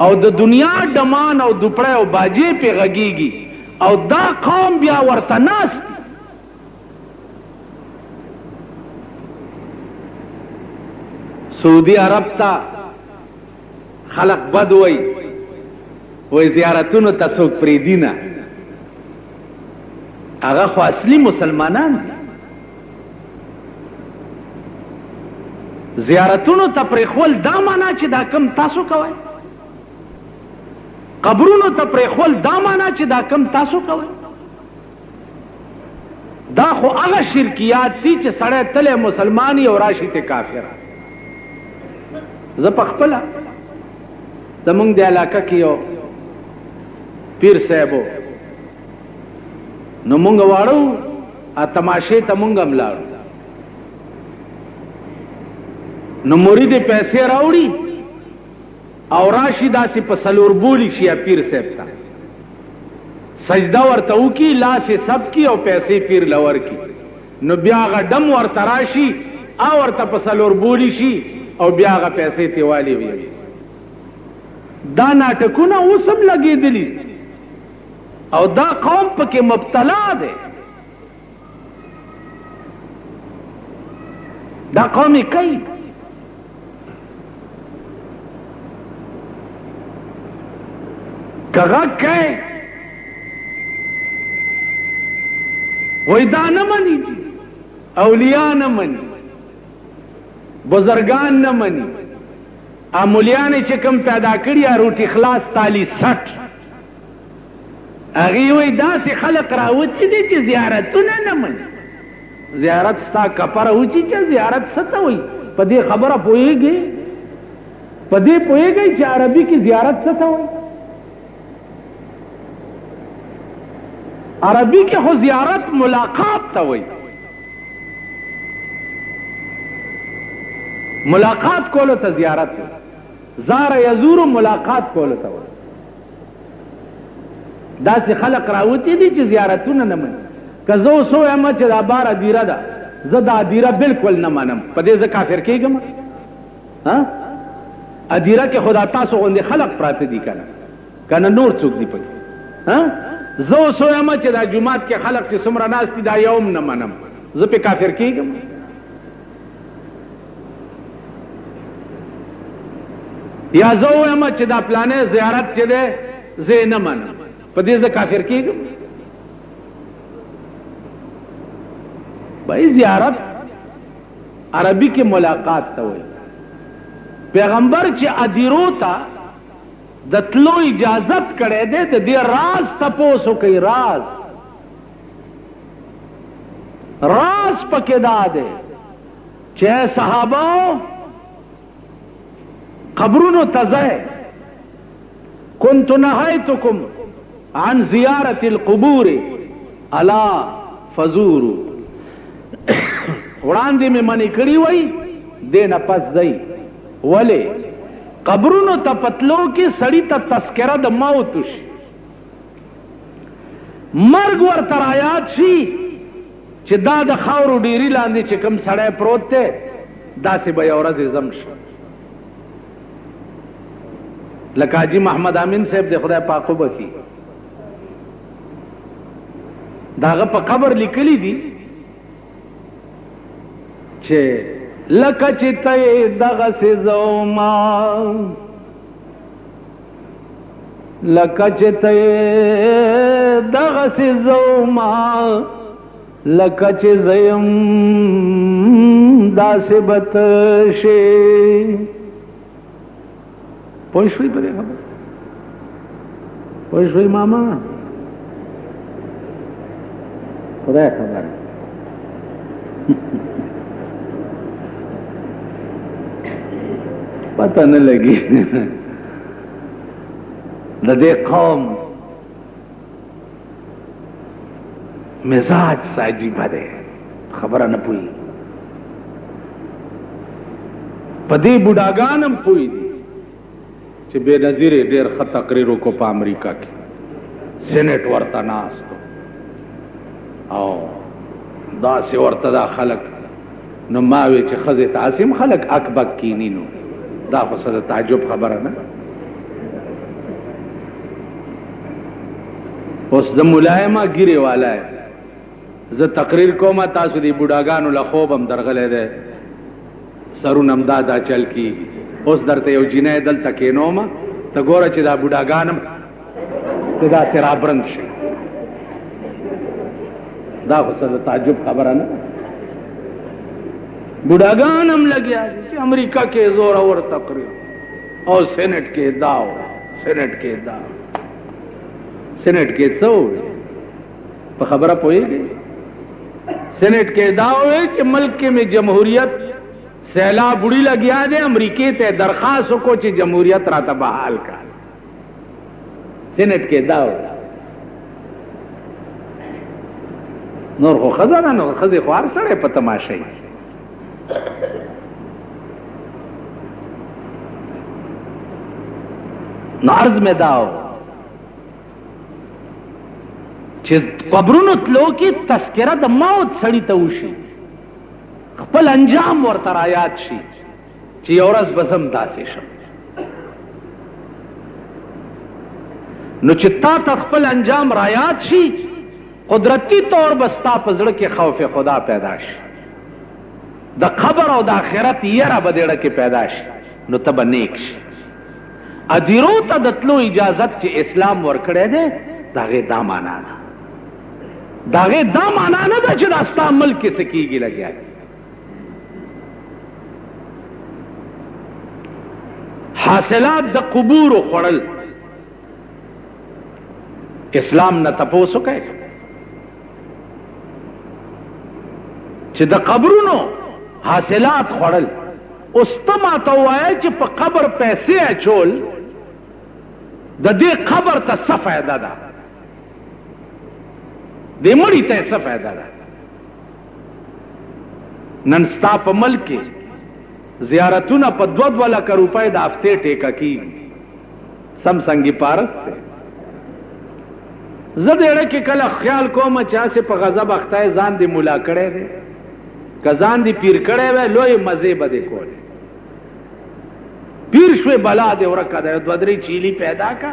او د دنیا ډمان او دوپړی او باجې پې غږېږي او دا قوم بیا ورته ناست سعودي عرب ته خلق بد وی زیارتونو ته څوک پرېږدي نه هغه خو اصلي مسلمانان دي. زیارتونو ته پرېښول دا معنا چې دا کم تاسو کوئ قبرونو ته پرېښول دا معنا چې دا کم تاسو کوئ دا خو هغه شرکیات دي چې سړی تلی مسلمان یې او راشي ته کافر. زه پخپله زمونږ د علاقه کې یو پیر صاحب و نو مونږ واړه تماشې ته مونږ هم لاړو نو مرید پیسې راوړي او راشي داسې په سلور بولی شي پیر صاحب ته سجده ورته وکي لاس یې سب کی او پیسې پیر لور کی نو بیا هغه ډم ورته راشي او ورته په سلور بولی شي او بیا هغه پیسې تیوالی وي دا ناټکونه اوس هم لګېدلي او دا قوم پکې مبتلا دی دا قوم یې کوي که غږ کوي وای دا نه مني اولیاء نه مني بزرگان نه مني مولیانې چې کوم پیدا کړي روټي خلاص تالی سټ هغې وایي داسې خلق راوتي دي چې زیارتونه نه مني زیارت ستا کپره وچي چې زیارت څه ته وایي په دې خبره پوهېږې په دې پوهېږئ چې عربي کې زیارت څه ته وایي عربی کې خو زیارت ملاقات ته وایي ملاقات کولو ته زیارت زار یزور ملاقات کولو ته وایي داسې خلق راوتي دي چې زیارتونه نه مني که زه اوس ووایم چې دا بار ادیره ده زه دا ادیره بالکل نه منم په دې زه کافر کېږم ادیره کې خو دا تاسو غوندې خلق پراته دي که نه نور څوک دي پکې زه اوس ووایم چې دا جومات کې خلق چې څومره ناست دي دا یو هم نه منم زه پې کافر کېږم یا زه ووایم چې دا پلانې زیارت چې دی زه یې نه منم په دې زه کافر کېږم بھائی زیارت عربی کې ملاقات ته وایي پیغمبر چې ادیرو ته د تلو اجازت کړی دی د دې راز تپوس وکړئ راز پکې دا دی چې صحابه قبرونو ته ځئ كنت نهيتكم عن زيارة القبور الا فزوروا وړاندې مې منې کړي وای دې نه پس ځئ ولې قبرونو ته پتلو کې سړی ته تذکره د موت شي مرګ ورته رایاد شي چې دا د خاورو ډیري لاندې چې کوم سړی پروت دی داسې به یو ورځ ځم شي لکه حاجي محمد امین صاحب د خدای پاک وبخي د هغه په قبر لیکلي دي چې لکه چې ته دغسې زوما لکه چې ته دغسې زوما لکه چې زه یم داسې به ته شې پوه شوئ په دې خبره پوه شوئ ماما خدای خبر پتہ نه لګي د دې قوم مزاج عجیبه دی خبره نه پوي په دې بوډاګان هم پوي دي چې بے نظیر ډېر ښه تقریر وکړو په امریکا کې سینټ ورته ناست او داسې ورته دا خلک نو ما وی چې ښځې ته هسې هم خلک اکبک کیني نو دا خو څه د تعجب خبره نه اوس د ملایمه ګیرې والا زه تقریر کومه تاسو دې بوډاګانو له خوب هم درغلی دی سرونه هم دا چل کېږي اوس درته یو جینۍ دلته کېنومه ته ګوره چې دا بوډاګان هم ته داسې رابرند شي دا خو څه د تعجب خبره نه بوډاګان هم لګیا دي چې امریکا کې زورور تقریر او سینټ کې دا سینټ کې دا سینټ کې څه وویل په خبره پوهېږئ سینټ کې دا وویل چې ملک میں جمهوریت سیلاب بوڑی لگیا دے امریکی تے درخواست کو چې جمهوریت راته بحال کا سینټ کې دا نور خو ښځه ده نو ښځې خو هر سړی په تماشه وي نو عرض میں داو چې قبرونو تلو کې تذکره د موت سړی ته وشي خپل انجام ورته رایاد شي چې یو ورځ به زم داسې شم نو چې تا ته خپل انجام رایاد شي قدرتی طور بستا په زړه کې خوف خدا پیدا شي د قبر او د آخرت یره به دې کې پیدا شي نو ته به نیک شي ادیرو ته د تلو اجازت چې اسلام ورکړی دی د هغې دا معنا ده د هغې دا معنا نه ده چې دا ستا ملک کې څه کېږي لګیا دی حاصلات د قبورو خوړل اسلام نه تپوس وکړئ چې د قبرونو حاصلات خوړل اوس ته ماته ووایه چې په قبر پیسې اچول د دې قبر ته څه فایده ده دې مړي ته څه فایده ده نن ستا په ملک کې زیارتونه په 2 لکه روپۍ د هفتې ټیکه کېږي سم سنګي پارس دی زه د اړه کې کله خیال کوم چې هسې په غضب اخته ځان دې ملا کړی دی که ځان دې پیر کړی وی لوی مزې به دې کولې پیر شوې بلا دې ورکه ده 2-3 چیلي پیدا کا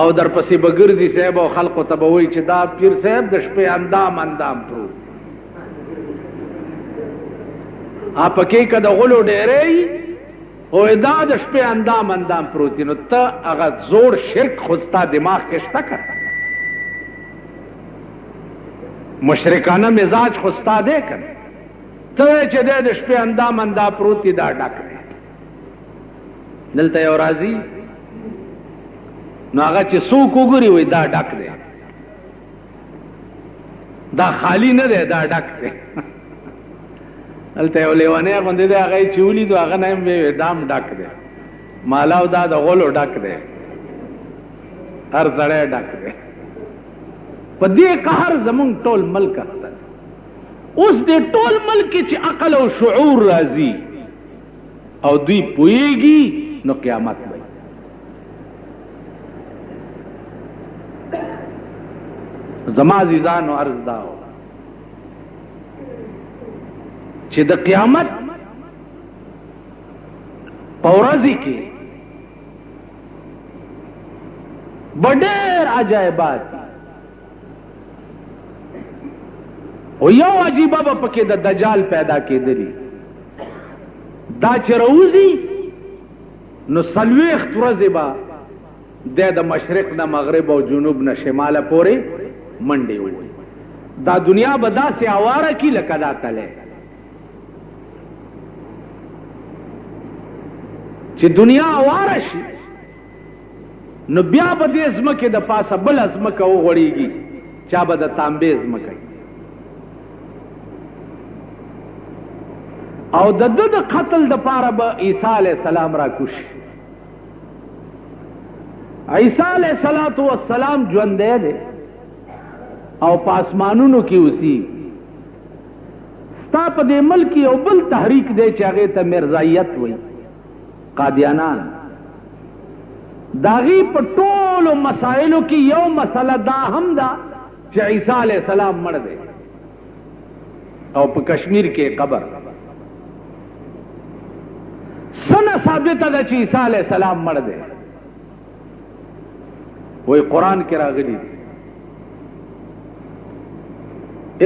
او در پسې به ګرځي صاحب او خلقو ته به وایي چې دا پیر صاحب د شپې اندام پروت پکې که د غلو ډېری او دا د شپې اندام پروت نو ته هغه زوړ شرک خو ستا دماغ کې شته که مشرکانه مزاج خو ستا دی که ته وایې چې دی د شپې اندام پروت دی دا ډک دی دلته یو راځي نو هغه چې څوک وګوري وایي دا ډک دی دا خالی نه دی دا ډک دی دلته یو لیونی غوندې دی هغه یې چې ولیدو هغه نه هم ویې دا هم ډک دی مالاو دا د غلو ډک دی هر سړی ډک دی په دې قهر زمونږ ټول ملک اخته اوس دې ټول ملک چې عقل او شعور راځي او دوی پوهېږي نو قیامت به زما عزیزانو عرض دا و چې د قیامت په ورځې کې به ډېر عجایبات او یو عجیبه به پکې د دجال پیدا کېدلي دا چې راوځي نو 40 ورځې به د مشرق نه مغرب او جنوب نه شماله پورې منډې ووهي دا دنیا به داسې اواره کي لکه دا تلی چې دنیا اواره شي نو بیا به دې ځمکې د پاسه بله ځمکه وغوړېږي چا به د تانبې ځمکه او د ده د قتل دپاره به عیسی علیه السلام راکوشي عیسی علیه السلام ژوندی دی او په اسمانونو کې اوسي ستا په دې ملک یو بل تحریک دی چې هغې ته مرزایت وایي قادیانان د هغې په ټولو مسایلو کې یو مسله دا هم ده چې عیسی علیه السلام مړ دی او په کشمیر کې قبر سنه ثابته ده چې عیسی علیه السلام مړ دی وی قرآن کې راغلی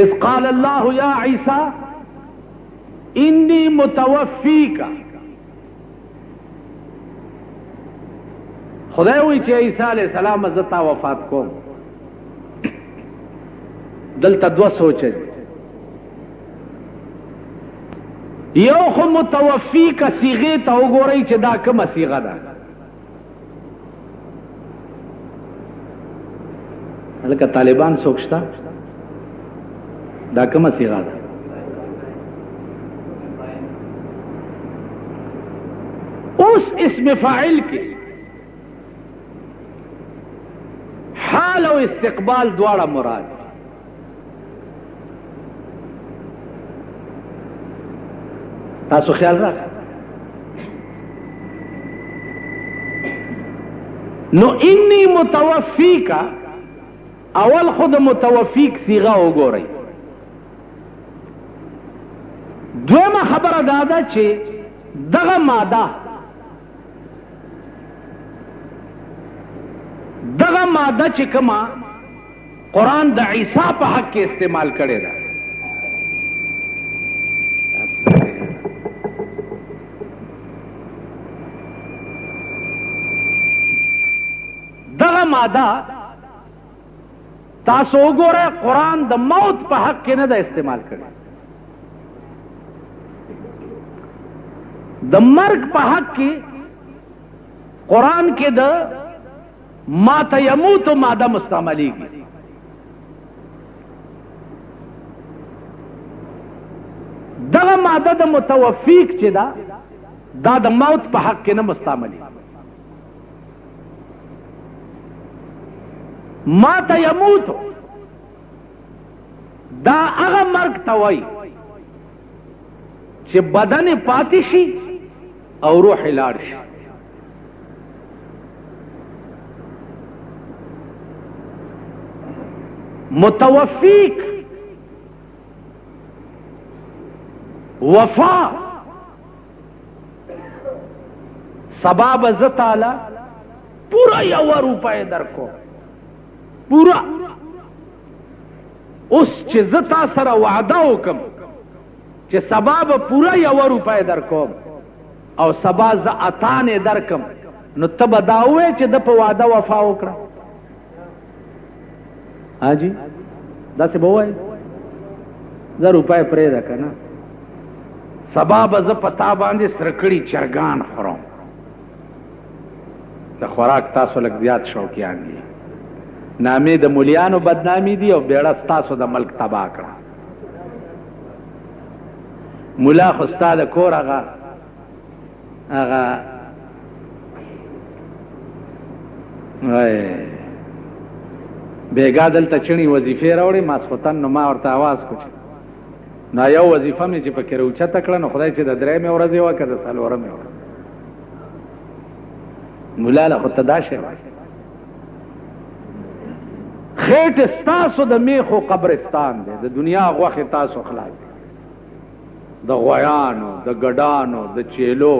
اذ قال الله یا عیسی انی متوفیک خدای وی چې عیسی علیه السلام زه تا وفات کوم دلته 2 سوچ دي یو خو متوفیک صیغې ته وګورئ چې دا کومه صیغه ده هلکه طالبان څوک شته دا کومه صیغه ده اوس اسم فاعل کې حال او استقبال دواړه مراد تاسو خیال راکړئ نو انی متوفیکا اول خود متوفیک صیغه وګورئ. دویمه خبره دا ده چې دغه ماده چې کومه قرآن د عیسی په حق کې استعمال کړې ده، دغه ماده تاسو وګورئ قرآن د موت په حق کې نه ده استعمال کړې، د مرګ په حق کې قرآن کې د ما تیموت ماده مستعملیږي. دغه ماده د متوفیق چې ده دا د موت په حق کې نه مستعملیږي. ما تیموت دا هغه مرګ ته وایي چې بدن پاتې شي او روح لاړ شي. متوفیق وفا سبا به زه تعالی پورا 1 روپۍ درکو، پورا. اوس چې زه تا سره وعده وکم چې سبا به پورا 1 روپۍ درکوم او سبا زه اتانې درکم، نو ته به دا ووایې چې د په وعده وفا وکړه؟ حاجی داسې به ووایې 1 روپۍ پرېږده که نه، سبا به زه په تا باندې سره کړي چرګان خورم. د خوراک تاسو لږ زیات شوقیان دي، نامې د مولیانو بدنامي دي او بیړه ستاسو د ملک تباه کړه. مولا خو ستا د کور هغه بیګا دلته چڼي وظیفې راوړې ماسخوتن، نو ما ورته آواز کړ نو یو وظیفه مې چې پکې راوچته کړه نو خدای چې د 3مې ورځې وه که د 4مې وه. مولا له خو ته دا شی خېټې ستاسو د میخو قبرستان دی، د دنیا غوښې تاسو خلاص دی، د غویانو، د ګډانو، د چیلو،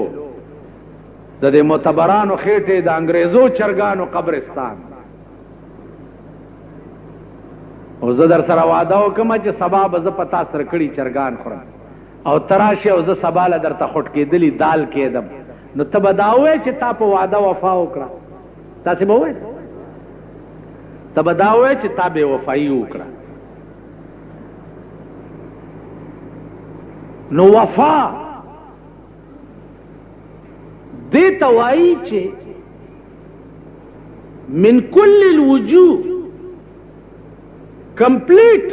د دې معتبرانو خېټې د انګریزو چرګانو قبرستان. او زه در سره وعده وکړم چې سبا به زه په تا سره کړي چرګان خورم او ته راشې او زه سبا له درته خوټ کېدلي دال کېدم، نو ته به دا ووایې چې تا په وعده وفا وکړه؟ تاسې به ووایې؟ ته به دا ووایې چې تا بې وفایي وکړه. نو وفا دې ته وایي چې من کل الوجوه کمپلیټ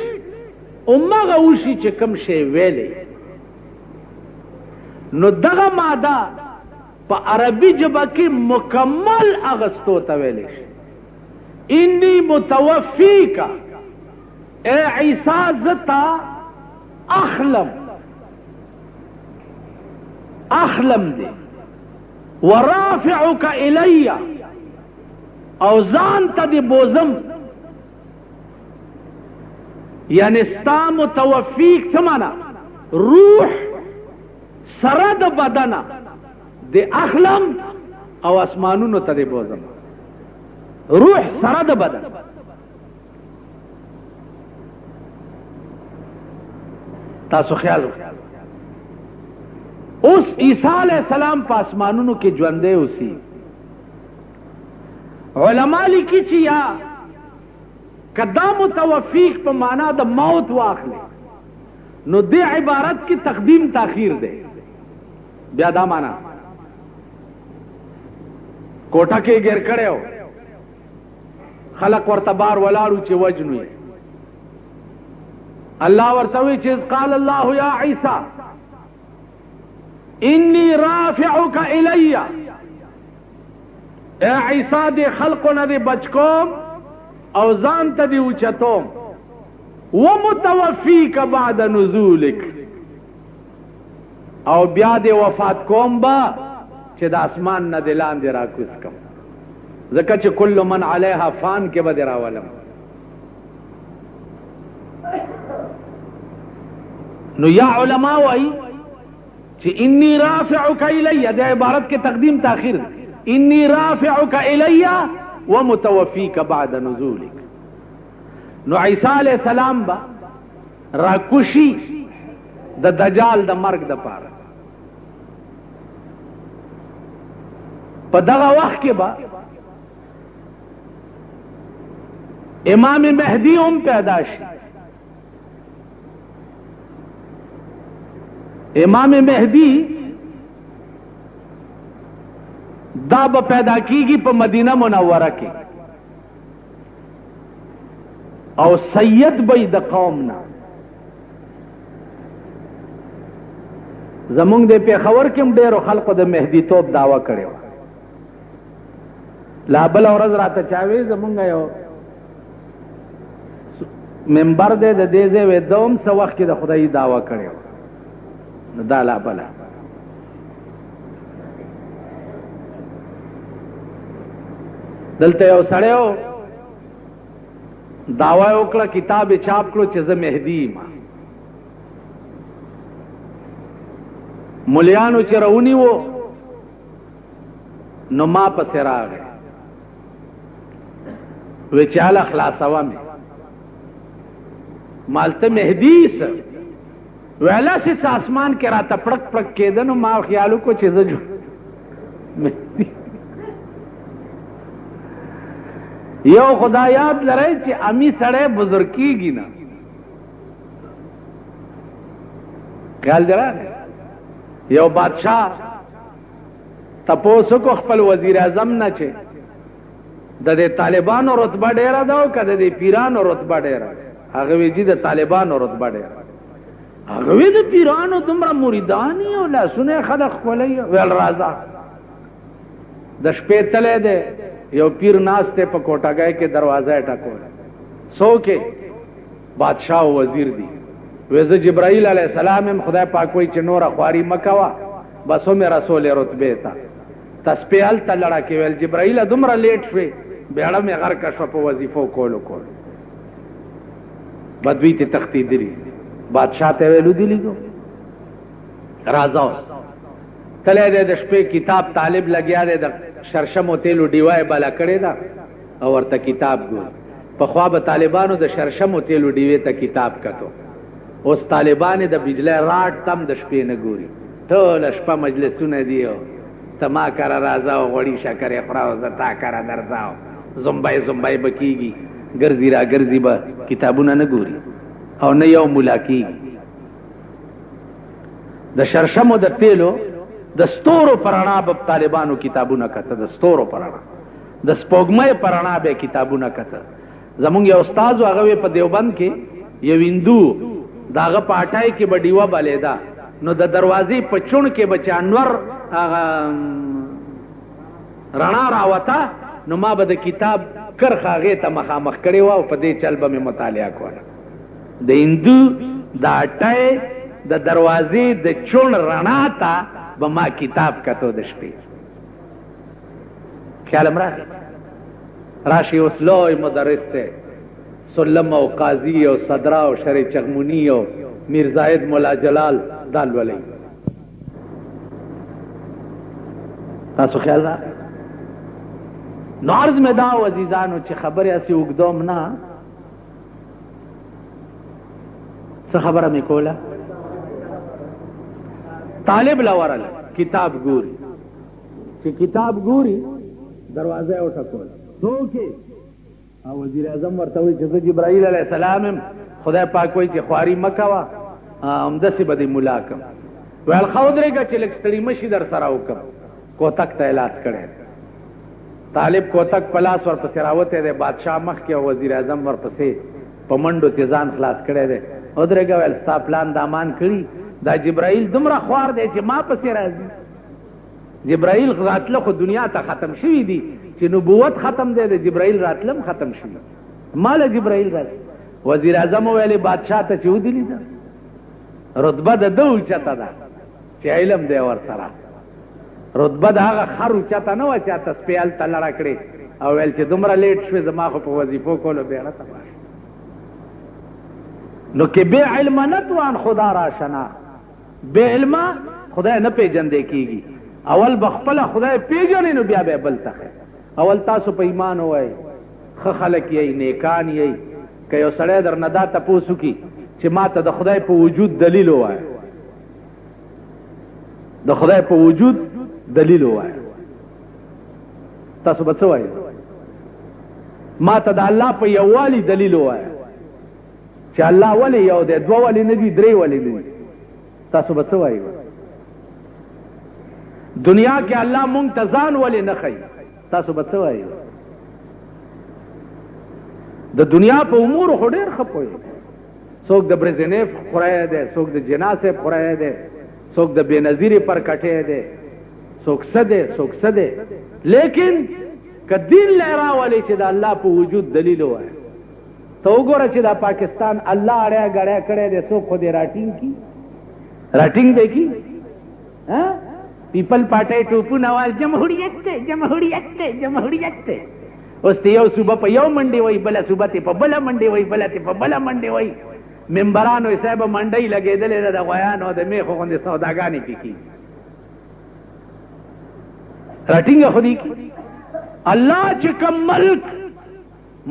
امغه وشي چې کوم شی ویلې. نو دغه ماده په عربي ژبه کې مکمل اغستو ته ویلې شي. انی متوفیکا اے عیسی زتا اخلم دی ورافعک الی او ځان ته دی بوزم، یعنی ستا متوفیق څه معنا؟ روح سره د بدنه د اخلم او اسمانونو ته دی بوزم، روح سره د بدن. تاسو خیال وکړئ اوس عیسی علیہ السلام په اسمانونو کې ژوندی اوسي. علما لیکي چې یا کدا متوفیق په معنا د موت واخلي نو دې عبارت کې تقدیم تاخیر دی. بیا دا معنا کوټه کې ګیر کړو خلق ورته بار ولاړو چې وجنو یې الله ورته وی چې قال الله یا عیسی انی رافعک الی، اے عیسی دې خلقونه دې بچ کوم او ځان ته دې اوچتوم، ومتوفیک بعد نزولک، او بیا دې وفات کوم با چې د اسمان نه دې لاندې راکوز کم. ځکه چې کل من علیها فان کې به دې راولم. نو یا علماء وایي چې انی رافعک الی، د عبارت کې تقدیم تاخیر، انی رافعک الی ومتوفیک بعد نزولک. نو عیسی علیہ السلام با راکوشي د دجال د مرګ د پاره. په دغه وخت کې با امام مهدی هم پیدا شي. امام مهدی دا به پیدا کیږي په مدینه منوره کې، او سید به د قوم نه. زمونږ د پیښور کې هم ډېرو خلقو د مهدي توب دعوه کړې وه. لا بله ورځ راته چا وی زمونږ یو ممبر دی د دې ځای وی دوم څه وخت کې د خدایي دعوه کړې وه. نو دا لا بله دلته یو سړی و دعوه یې وکړه، کتاب یې چاپ کړو چې زه مهدي یم. ملیانو چې راونیوو نو ما پسې راغی، وی چې هله خلاصوه مې. مالته مهدي څه ویلا چې اسمان کې راته پړک پړک کېده، نو ما خیال وکړو چې زه مهدي. یو خدا یاد لرئ چې امی سړی بزرگ کیږي نه، خیال دی راغی. یو بادشاہ تپوس وکړو خپل وزیر اعظم نه چې د دې طالبانو رتبه ډیره ده او که د دې پیرانو رتبه ډیره ده؟ هغه وی چې د طالبانو رتبه ډیره. هغه وی د پیرانو دومره مریدان یې او لاسونه یې خلک ښکلوي. ویل راځه. د شپې تلی دی، یو پیر ناست دی په کوټګۍ کې، دروازه یې ټکوله. څوک یې؟ بادشاہ او وزیر دی. وی زه جبرائیل علیہ السلام یم، خدای پاک وی چې نوره خواري مه کوه، بس ومې رسولې رتبې ته. تسپې هلته لړه کې. ویل جبرائیله دومره لیټ شوې، بیړه مې غرقه شوه په وظیفو کولو. بدوی ته تښتېدلي. بادشاہ ته ویلو دي لیدو راځه اوس. تلی دی د شپې کتاب طالب لګیا دی، د شرشمو تیلو ډیوه یې بله کړې ده او ورته کتاب ګوري. پخوا به طالبانو د شرشمو تیلو ډیوې ته کتاب کتو، اوس طالبان د بجلی راډ تم د شپې نه ګوري. ټوله شپه مجلسونه دي او ته ما کره راځه او غوړي شکرې خوره او زه تا کره درځه او زمبی زمبی به کېږي، ګرځي را ګرځي به کتابونه نه ګوري او نه یو ملا کېږي. د شرشمو د تیلو د ستورو په رڼا به طالبانو کتابونه کته، د ستورو په رڼا، د سپوږمۍ په رڼا به کتابونه کته. زمونږ یو استاد و، هغه په دیوبند کې یو هندو، د هغه په اټای کې به ډیوه بلیده، نو د دروازې په چون کې به چې انور رڼا راوته، نو ما به د کتاب کرخ هغې ته مخامخ کړې وه او په دې چل به مې مطالعه کوله. د هندو د اټای د دروازې د چون رڼا ته به ما کتاب کتو د شپې. خیالم راغی. راشي اوس لوی مدرس دی، سلم او قاضي او صدرا او شری چغمونی او میر زاهد مولا جلال دا لولئ. تاسو خیال را نو عرض میں دا عزیزانو چې خبرې اسی اوږدوم نه، څه خبره مې کوله. طالب لورل کتاب ګوري، چې کتاب ګوري دروازه یې وټکوله. څوک او وزیر اعظم ورته وایي چې زه جبرائیل علیہ السلام یم، خدای پاک وایي چې خواري مه کوه، همداسې به دې ملا کړم. ویل ښه ودرېږه چې لږ ستړي مه شي در سره وکړم. کوتک ته یې لاس کړی. طالب کوتک په لاس ورپسې راوتی دی، بادشاه مخکې او وزیر اعظم ورپسې په منډو تې ځان خلاص کړی دی. ودرېږه ویل ستا پلان د امان کړي، دا جبرائیل دومره خوار دی چې ما پسې راځي. جبرائیل راتله خو دنیا ته ختم شوي دي، چې نبوت ختم دی، د جبرائیل راتلم ختم شوي. ما له جبرائیل راځي. وزیر اعظم وویلې بادشاه ته چې ودلي ده رتبه د ده اوچته ده چې علم دی ورسره. رتبه د هغه خر اوچته نه وه چې تسپې هلته لړه کړې او ویل چې دومره لیټ شوې زما خو په وظیفو کولو بیړه تباه نو کې بے علم نتوان خدا را شنا بے علم خدای نه پیژندې کیږي اول بخپله خدای پیژنې نو بیا به بل تخه اول تاسو په ایمان وای ښه خلک یې نیکان یې که یو سړی در نه دا تپوس وکړي چې ما ته د خدای په وجود دلیل ووایه د خدای په وجود دلیل ووایه تاسو به څه وایي ما ته د الله په یووالي دلیل ووایه چې الله ولې یو دی دوه ولې نه دي درې ولې نه دي تاسو به څه وایي دنیا کې الله مونږ ته ځان ولې نه ښیي تاسو به څه وایي د دنیا په امورو خو ډېر ښه پوهېږي څوک د برزنیف خورای دی څوک د جناسې خورای دی څوک د بېنظیرې پر کټی دی څوک څه دی څوک څه دی لیکن که دین لی راولې چې د الله په وجود دلیل ووایه ته وګوره چې دا پاکستان الله اړیا ګړیا کړی دی څوک خو دې راټینګ کي راټینګ دی کی پیپل پارټۍ ټوپونه وال جمهوریت دی جمهوریت دی جمهوریت دی اوس ته یو صوبه په یو منډې وایي بله صوبه ته په بله منډې وایي بله ته په بله منډې وایي ممبرانو یې صاحبه منډۍ لګېدلې ده د غویانو د میخو غوندې سوداګانې پې کېږي راټینګه خو دې کي الله چې کوم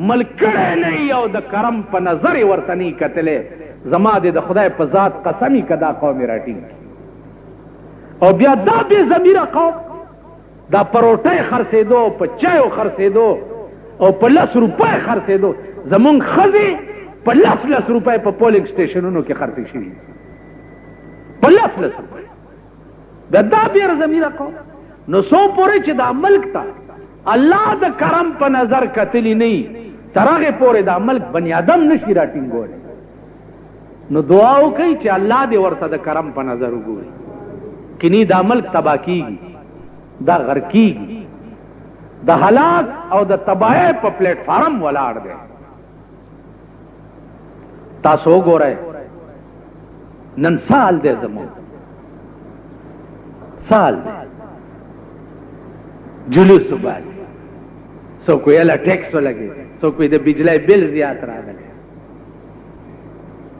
ملک کړی نه او د کرم په نظر یې ورته نه کتلی زما د خدای په ذات قسمي که دا قوم یې راټینګ او بیا دا بې ضمیره قوم دا پروټۍ خرڅېدو په چایو خرڅېدو او په 10 روپۍ خرڅېدو زمونږ ښځې په 10 روپۍ په پولنګ سټېشنونو کې خرڅې شوي په 10 روپۍ دا بې ضمیره قوم نو څو پورې چې دا ملک ته الله د کرم په نظر کتلی نه تر هغې پورې دا ملک بني آدم نشي راټینګولی نو دعا وکئ چې الله دې ورته د کرم په نظر وګوري کني دا ملک تباه کیږي دا غرق کیږي د هلاک او د تباہی په پلیټ فارم ولاړ دی تاسو وګورئ نن سال دی زموږ سال دی جلوس وباسي څوک وایي یله ټیکس ولګېد څوک وایي د بجلی بل زیات راغلی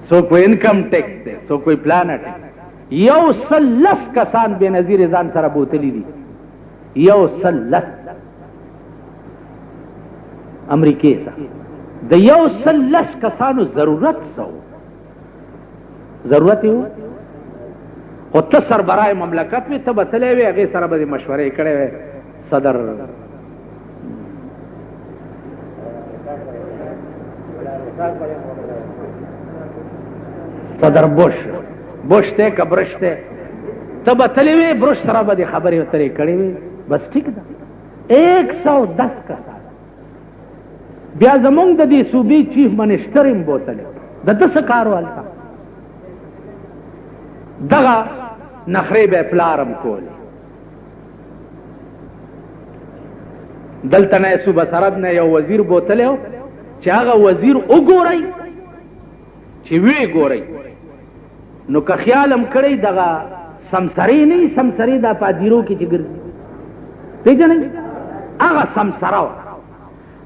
څوک وایي انکم ټیکس دی څوک وایي پلانه ټیکس 110 کسان بې نظیر ځان سره بوتلی دي 110 امریکې ته د 110 کسانو ضرورت څه و ضرورت یې و خو ته سربرای مملکت وې ته به تلی وې هغې سره به دې مشورې کړې وې صدر بوش ته که برش ته ته به تلی وې برش سره به دې خبرې اترې کړې وې بس ټیک ده 110 کسان بیا زمونږ د دې صوبې چیف منسټر هم بوتلی د ده څه کار و هلته دغه نخرې به یې پلارم کولې دلته نه صوبه سرحد نه یو وزیر بوتلی و چې هغه وزیر وګورئ چې ویې ګورئ نو که خیال هم کړئ دغه سمسرې نه وي سمسرې دا پادیرو کې چې ګرځي پېژنئ هغه سمسره وه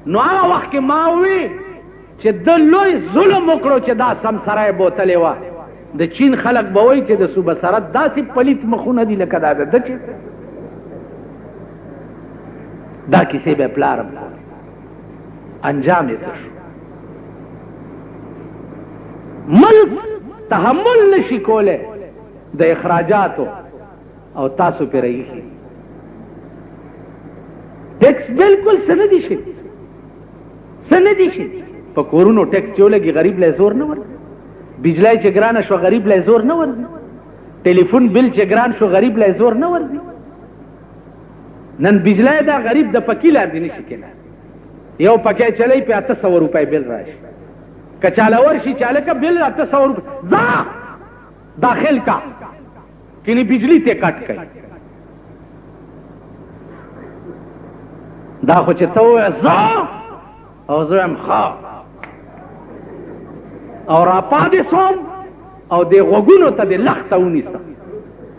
نو هغه وخت کې ما ووی چې ده لوی ظلم وکړو چې دا سمسره یې بوتلې وه د چین خلک به وایي چې د صوبه سرحد داسې پلیت مخونه دي لکه دا د ده چې دا کیسې به پلارم انجام یې څه شو ملک تحمل نشي کولی د اخراجاتو او تاسو پې رایښي ټیکس بالکل څه نه دي شي څه نه دي شي په کورونو ټیکس چې ولګي غریب لی زور نه ورځي بجلی چې ګرانه شوه غریب لی زور نه ورځي ټلیفون بل چې ګران شو غریب لی زور نه ورځي نن بجلی دا غریب د پکي لاندې نشي کېدای یو پکی چلی پې 800 روپۍ بل راشي که چاله ورشي چاله که بل 800 روپۍ ځه داخل کا کنی بجلی ته کټ کړي دا خو چې ته ووایې ځه او زه وایم ښه او راپاتې سوم او دې غوږونو ته دې لخته ونیسم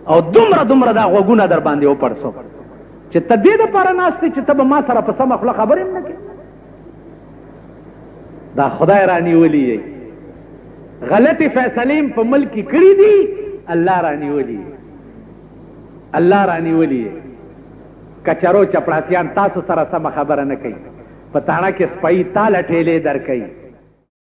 او دومره دا غوږونه در باندې وپړسم چې ته دې دپاره ناست چې ته به ما سره په سمه خوله خبرې هم نه کوې. دا خدای رانیولي دی، غلطې فیصلې په ملک کې کړي دي، الله رانیولي، الله رانیولي. کچرو چپړاسیان تاسو سره سمه خبره نه کوي، په تاڼه کې سپۍ تاله ټېلې در کوي.